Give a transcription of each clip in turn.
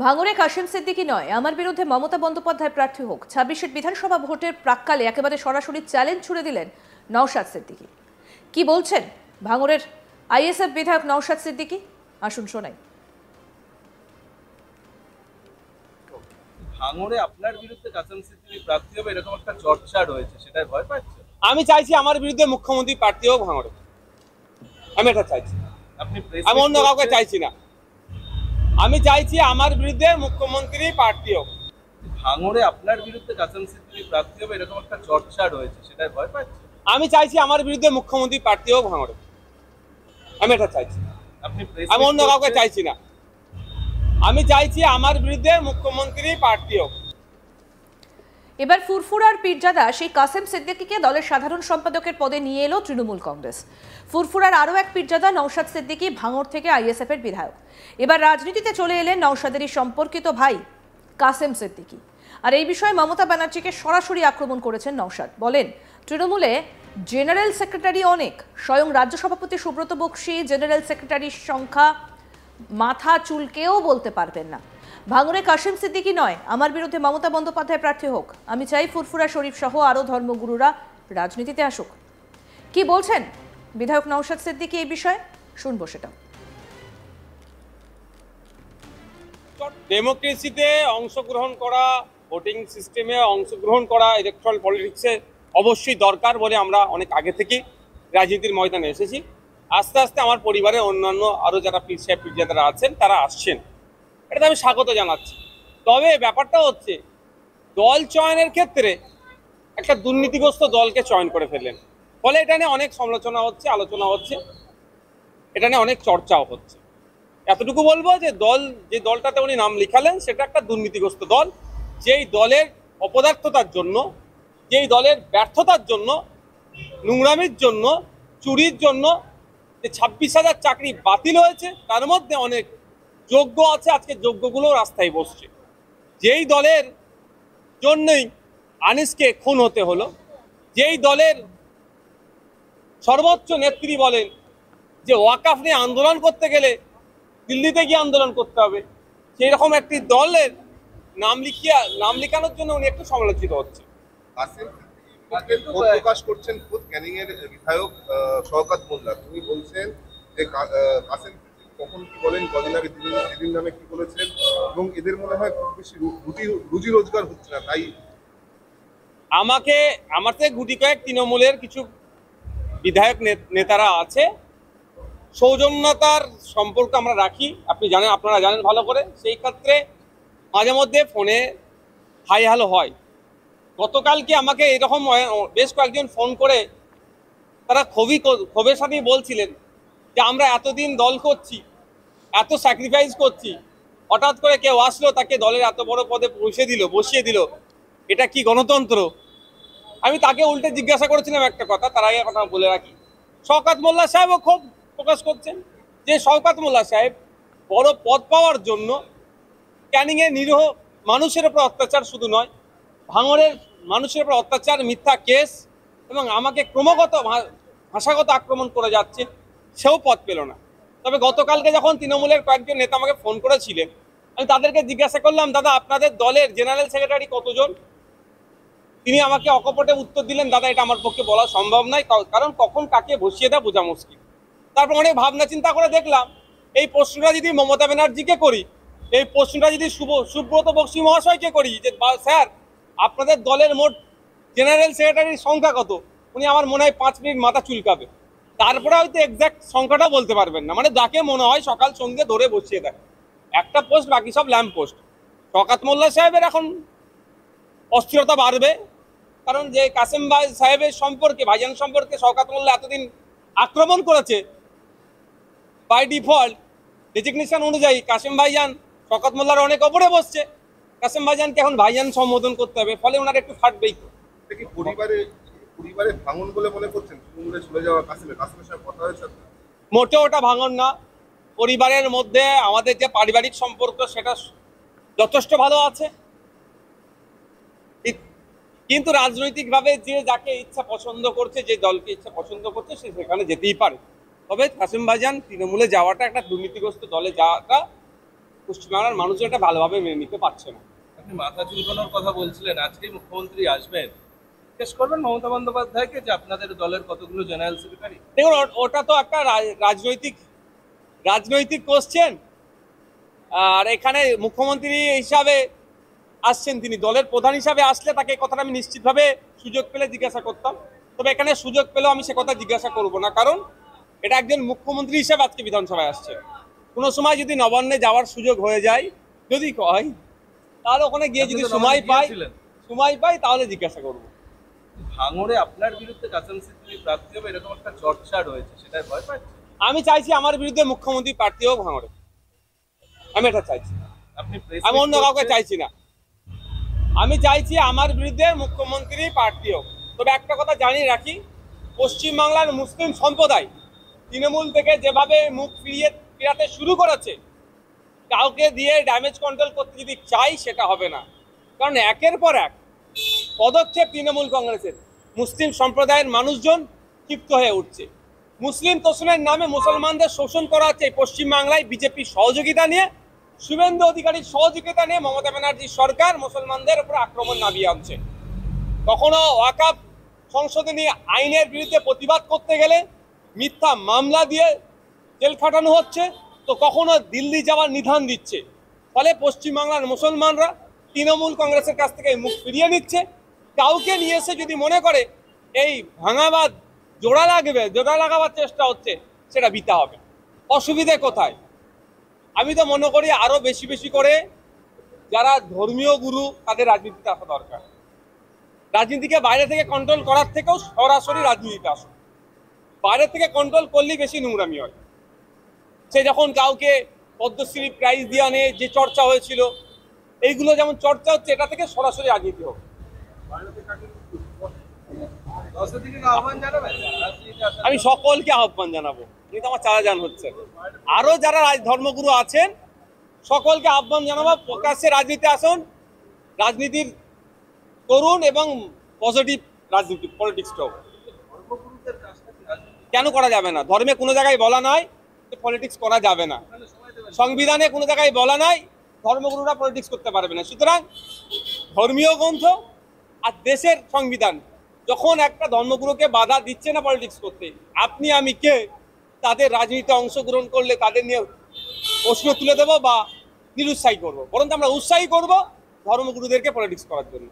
ভাঙড়ে কাশেম সিদ্দিকী নয়, আমার বিরুদ্ধে মমতা বন্দ্যোপাধ্যায় প্রার্থী হোক। 26 বিধানসভা ভোটের প্রাক্কালে একেবারে সরাসরি চ্যালেঞ্জ ছুড়ে দিলেন নওশাদ সিদ্দিকী। কি বলছেন ভাঙড়ের আইএসএফ বিধায়ক নওশাদ সিদ্দিকী? আসুন শোনাই। ভাঙড়ে আপনার বিরুদ্ধে কাশেম সিদ্দিকী প্রার্থী হবে এরকম একটা চর্চা রয়েছে, সেটাই ভয় পাচ্ছে? আমি চাইছি আমার বিরুদ্ধে মুখ্যমন্ত্রী প্রার্থী হোক ভাঙড়ে। আমি এটা চাইছি, আমি অন্য কাউকে চাইছি না। আমি চাইছি আমার বিরুদ্ধে মুখ্যমন্ত্রী প্রার্থী হোক। ভাঙড়ে আপনার বিরুদ্ধে কাশেম সিদ্দিকী প্রার্থী হবে এরকম একটা চর্চা রয়েছে, সেটাই ভয় পাচ্ছে? আমি চাইছি আমার বিরুদ্ধে মুখ্যমন্ত্রী প্রার্থী হোক ভাঙড়ে। আমি এটা চাইছি, আমি অন্য কাউকে চাইছি না। আমি চাইছি আমার বিরুদ্ধে মুখ্যমন্ত্রী প্রার্থী হোক। এবার ফুরফুরার পীরজাদা সেই কাশেম সিদ্দিকীকে দলের সাধারণ সম্পাদকের পদে নিয়ে এলো তৃণমূল কংগ্রেস। ফুরফুরার আরও এক পীরজাদা নওশাদ সিদ্দিকী ভাঙড় থেকে আইএসএফ এর বিধায়ক। এবার রাজনীতিতে চলে এলেন নওশাদেরই সম্পর্কিত ভাই কাশেম সিদ্দিকী। আর এই বিষয়ে মমতা ব্যানার্জিকে সরাসরি আক্রমণ করেছেন নওশাদ। বলেন, তৃণমূলে জেনারেল সেক্রেটারি অনেক, স্বয়ং রাজ্য সভাপতি সুব্রত বক্সী জেনারেল সেক্রেটারির সংখ্যা মাথা চুলকেও বলতে পারবেন না। ভাঙড়ে কাশেম সিদ্দিকী নয়, আমার বিরুদ্ধে মমতা বন্দ্যোপাধ্যায় প্রার্থী হোক। আমি চাই ফুরফুরা শরীফ সহ আরও ধর্মগুরুরা রাজনীতিতে আসুক। কি বলছেন বিধায়ক নওশাদ সিদ্দিকী এই বিষয়ে? শুনবো সেটা। ডেমোক্রেসিতে অংশগ্রহণ করা, ভোটিং সিস্টেমে অংশগ্রহণ করা, ইলেকট্রাল পলিটিক্সে অবশ্যই দরকার বলে আমরা অনেক আগে থেকেই রাজনীতির ময়দানে এসেছি। আস্তে আস্তে আমার পরিবারের অন্যান্য আরও যারা পীর সাহেব পীরজাদারা আছেন তারা আসছেন, এটাতে আমি স্বাগত জানাচ্ছি। তবে ব্যাপারটা হচ্ছে দল চয়নের ক্ষেত্রে একটা দুর্নীতিগ্রস্ত দলকে চয়ন করে ফেললেন, ফলে এটা নিয়ে অনেক সমালোচনা হচ্ছে, আলোচনা হচ্ছে, এটা নিয়ে অনেক চর্চাও হচ্ছে। এতটুকু বলবো যে যে দলটাতে উনি নাম লিখালেন সেটা একটা দুর্নীতিগ্রস্ত দল, যেই দলের অপদার্থতার জন্য, যেই দলের ব্যর্থতার জন্য, নোংরামির জন্য, চুরির জন্য যে 26,000 চাকরি বাতিল হয়েছে, তার মধ্যে অনেক যোগ্য আছে, আজকে যোগ্যগুলো রাস্তায় বসছে। যেই দলের জন্যই আনিসকে খুন হতে হলো, যেই দলের সর্বোচ্চ নেত্রী বলেন যে ওয়াকাফ নিয়ে আন্দোলন করতে গেলে দিল্লিতে গিয়ে আন্দোলন করতে হবে, সেই রকম একটি দলের নাম লিখানোর জন্য উনি একটু সমালোচিত হচ্ছে। প্রকাশ করছেন খুদ ক্যানিং এর বিধায়ক শওকত মোল্লা। তিনি বলছেন যে কাসেম কখন কি বলেন, কদিন আগে দিদির নামে কি বলেছেন, এবং এদের মনে হয় খুব বেশি রুজি রোজগার হচ্ছে না, তাই আমার থেকে গুটি কয়েক তৃণমূলের কিছু বিধায়ক নেতারা আছে, সৌজন্যতার সম্পর্ক আমরা রাখি, আপনারা জানেন ভালো করে। সেই ক্ষেত্রে মাঝে মধ্যে ফোনে হাই হ্যালো হয়। গতকালকে আমাকে এরকম বেশ কয়েকজন ফোন করে তারা ক্ষোভের সাথেই বলছিলেন যে আমরা এতদিন দল করছি, এত স্যাক্রিফাইস করছি, হঠাৎ করে কেউ আসলো তাকে দলের এত বড় পদে বসিয়ে দিল, এটা কি গণতন্ত্র? আমি তাকে উল্টে জিজ্ঞাসা করেছিলাম একটা কথা, তার আগে কথা বলে রাখি। শওকত মোল্লা সাহেবও ক্ষোভ প্রকাশ করছেন যে শওকত মোল্লা সাহেব বড় পদ পাওয়ার জন্য ক্যানিংয়ে নিরীহ মানুষের উপর অত্যাচার শুধু নয়, ভাঙড়ের মানুষের উপর অত্যাচার, মিথ্যা কেস এবং আমাকে ক্রমাগত ভাষাগত আক্রমণ করে যাচ্ছে, সেও পদ পেল না। তবে গতকালকে যখন তৃণমূলের কয়েকজন নেতা আমাকে ফোন করেছিলেন, আমি তাদেরকে জিজ্ঞাসা করলাম, দাদা আপনাদের দলের জেনারেল সেক্রেটারি কতজন? তিনি আমাকে অকপটে উত্তর দিলেন, দাদা এটা আমার পক্ষে বলা সম্ভব নয়, কারণ কখন কাকে বসিয়ে দেয় বোঝা মুশকিল। তারপর অনেক ভাবনা চিন্তা করে দেখলাম এই প্রশ্নটা যদি মমতা ব্যানার্জিকে করি, এই প্রশ্নটা যদি সুব্রত বক্সী মহাশয়কে করি যে স্যার আপনাদের দলের মোট জেনারেল সেক্রেটারির সংখ্যা কত, উনি আমার মনে হয় 5 মিনিট মাথা চুলকাবে, তারপরে হয়তো এক্সাক্ট সংখ্যাটা বলতে পারবেন না। মানে যাকে মনে হয় সকাল সন্ধ্যে ধরে বসিয়ে দেয়, একটা পোস্ট বাকি সব ল্যাম্প পোস্ট। শওকত মোল্লা সাহেবের এখন অস্থিরতা বাড়বে, কারণ যে কাসেম ভাই সাহেবের সম্পর্কে, ভাইজান সম্পর্কে শওকত মোল্লা এতদিন আক্রমণ করেছে, বাই ডিফল্ট ডেজিগনেশন অনুযায়ী কাসেম ভাইজান শওকত মোল্লার অনেক ওপরে বসছে, কাসেম ভাইজানকে এখন ভাইজান সম্বোধন করতে হবে, ফলে ওনার একটু ফাটবেই। পরিবারে ভাঙন বলে মনে করছেন তৃণমূলে চলে যাওয়া কাসেমের সাথে কথা হয়েছে? মোটেও ওটা ভাঙন না। পরিবারের মধ্যে আমাদের যে পারিবারিক সম্পর্ক সেটা যথেষ্ট ভালো আছে, কিন্তু রাজনৈতিকভাবে যে যাকে ইচ্ছা পছন্দ করছে, যে দলকে ইচ্ছা পছন্দ করছে, সে সেখানে যেতেই পারে। তবে কাসেম ভাইজান তৃণমূলে যাওয়াটা, একটা দুর্নীতিগ্রস্ত দলে যাওয়াটা পশ্চিমবাংলার মানুষজন এটা ভালোভাবে মেনে নিতে পারছে না। আপনি মাথা চুলকানোর কথা বলছিলেন, আজকেই মুখ্যমন্ত্রী আসবেন, জিজ্ঞেস করবেন মমতা বন্দ্যোপাধ্যায়কে যে আপনাদের দলের কতগুলো জেনারেল সেক্রেটারি। দেখুন, ওটা তো একটা রাজনৈতিক কোশ্চেন। আর এখানে মুখ্যমন্ত্রী হিসাবে আসছেন, তিনি দলের প্রধান হিসাবে আসলে তাকে এই কথাটা আমি নিশ্চিতভাবে সুযোগ পেলে জিজ্ঞাসা করতাম। তবে এখানে সুযোগ পেলেও আমি সে কথা জিজ্ঞাসা করব না, কারণ এটা একজন মুখ্যমন্ত্রী হিসাবে আজকে বিধানসভায় আসছে। কোনো সময় যদি নবান্নে যাওয়ার সুযোগ হয়ে যায়, যদি হয়, তাহলে ওখানে গিয়ে যদি সময় পাই তাহলে জিজ্ঞাসা করব। ভাঙড়ে আপনার বিরুদ্ধে কাসেম সিদ্দিকী প্রার্থী হবে এরকম একটা চর্চা রয়েছে, সেটাই ভয় পাচ্ছে? আমি চাইছি আমার বিরুদ্ধে মুখ্যমন্ত্রী প্রার্থী হোক ভাঙড়ে, আমি এটা চাইছি। আপনি আমি অন্য কাউকে চাইছি না, আমি চাইছি আমার বিরুদ্ধে মুখ্যমন্ত্রী প্রার্থী হোক। তবে একটা কথা জানিয়ে রাখি, পশ্চিমবাংলার মুসলিম সম্প্রদায় তৃণমূল থেকে যেভাবে মুখ ফিরাতে শুরু করেছে, কাউকে দিয়ে ড্যামেজ কন্ট্রোল করতে যদি চাই সেটা হবে না। কারণ একের পর এক পদক্ষেপ তৃণমূল কংগ্রেসের, মুসলিম সম্প্রদায়ের মানুষজন ক্ষিপ্ত হয়ে উঠছে। মুসলিম তোষণের নামে মুসলমানদের শোষণ করা হচ্ছে এই পশ্চিমবাংলায় বিজেপির সহযোগিতা নিয়ে, শুভেন্দু অধিকারীর সহযোগিতা নিয়ে মমতা ব্যানার্জির সরকার মুসলমানদের উপর আক্রমণ নামিয়ে আনছে। কখনো ওয়াকফ সংশোধনী আইনের বিরুদ্ধে প্রতিবাদ করতে গেলে মিথ্যা মামলা দিয়ে জেল খাটানো হচ্ছে, তো কখনো দিল্লি যাওয়ার নিধান দিচ্ছে। ফলে পশ্চিমবাংলার মুসলমানরা তৃণমূল কংগ্রেসের কাছ থেকে মুখ ফিরিয়ে নিচ্ছে। কাউকে নিয়ে এসে যদি মনে করে এই ভাঙাবাদ জোড়া লাগাবার চেষ্টা হচ্ছে, সেটা বিতা হবে। অসুবিধে কোথায়? আমি তো মনে করি আরো বেশি বেশি করে যারা ধর্মীয় গুরু তাদের রাজনীতিতে আসা দরকার। রাজনীতিকে বাইরে থেকে কন্ট্রোল করার থেকেও সরাসরি রাজনীতিতে আসুন। বাইরে থেকে কন্ট্রোল করলেই বেশি নোংরামি হয়। সে যখন কাউকে পদ্মশ্রী প্রাইজ দিয়ে আনে, যে চর্চা হয়েছিল, এইগুলো যেমন চর্চা হচ্ছে, এটা থেকে সরাসরি রাজনীতি হোক। আমি সকলকে আহ্বান জানাবো, কিন্তু আমার চালাজান হচ্ছে। আরো যারা ধর্মগুরু আছেন সকলকে আহ্বান জানাবো, প্রকাশ্যে রাজনীতি আসুন, রাজনীতির করুন এবং পজিটিভ রাজনীতি পলিটিক্সটা হোক। কেন করা যাবে না? ধর্মে কোনো জায়গায় বলা নাই যে পলিটিক্স করা যাবে না, সংবিধানে কোনো জায়গায় বলা নাই ধর্মগুরুরা পলিটিক্স করতে পারবে না। সুতরাং ধর্মীয় গ্রন্থ আর দেশের সংবিধান যখন একটা ধর্মগুরুকে বাধা দিচ্ছে না পলিটিক্স করতে, আপনি আমি কে তাদের রাজনীতিতে অংশগ্রহণ করলে তাদের নিয়ে প্রশ্ন তুলে দেবো বা নিরুৎসাহী করবো? বরঞ্চ আমরা উৎসাহী করবো ধর্মগুরুদেরকে পলিটিক্স করার জন্য।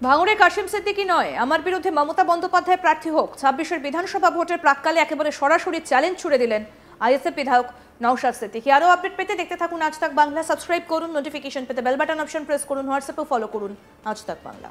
ভাঙড়ে কাসেম সিদ্দিকী নয়, আমার বিরুদ্ধে মমতা বন্দ্যোপাধ্যায় প্রার্থী হোক, 26-এর বিধানসভা ভোটের প্রাক্কালে একেবারে সরাসরি চ্যালেঞ্জ ছুড়ে দিলেন আইএসএফ বিধায়ক নওশাদ সিদ্দিকী। আরও আপডেট পেতে দেখতে থাকুন আজ তাক বাংলা, সাবস্ক্রাইব করুন, নোটিফিকেশন পেতে বেল বাটন অপশন প্রেস করুন, হোয়াটসঅ্যাপে ফলো করুন আজ তাক বাংলা।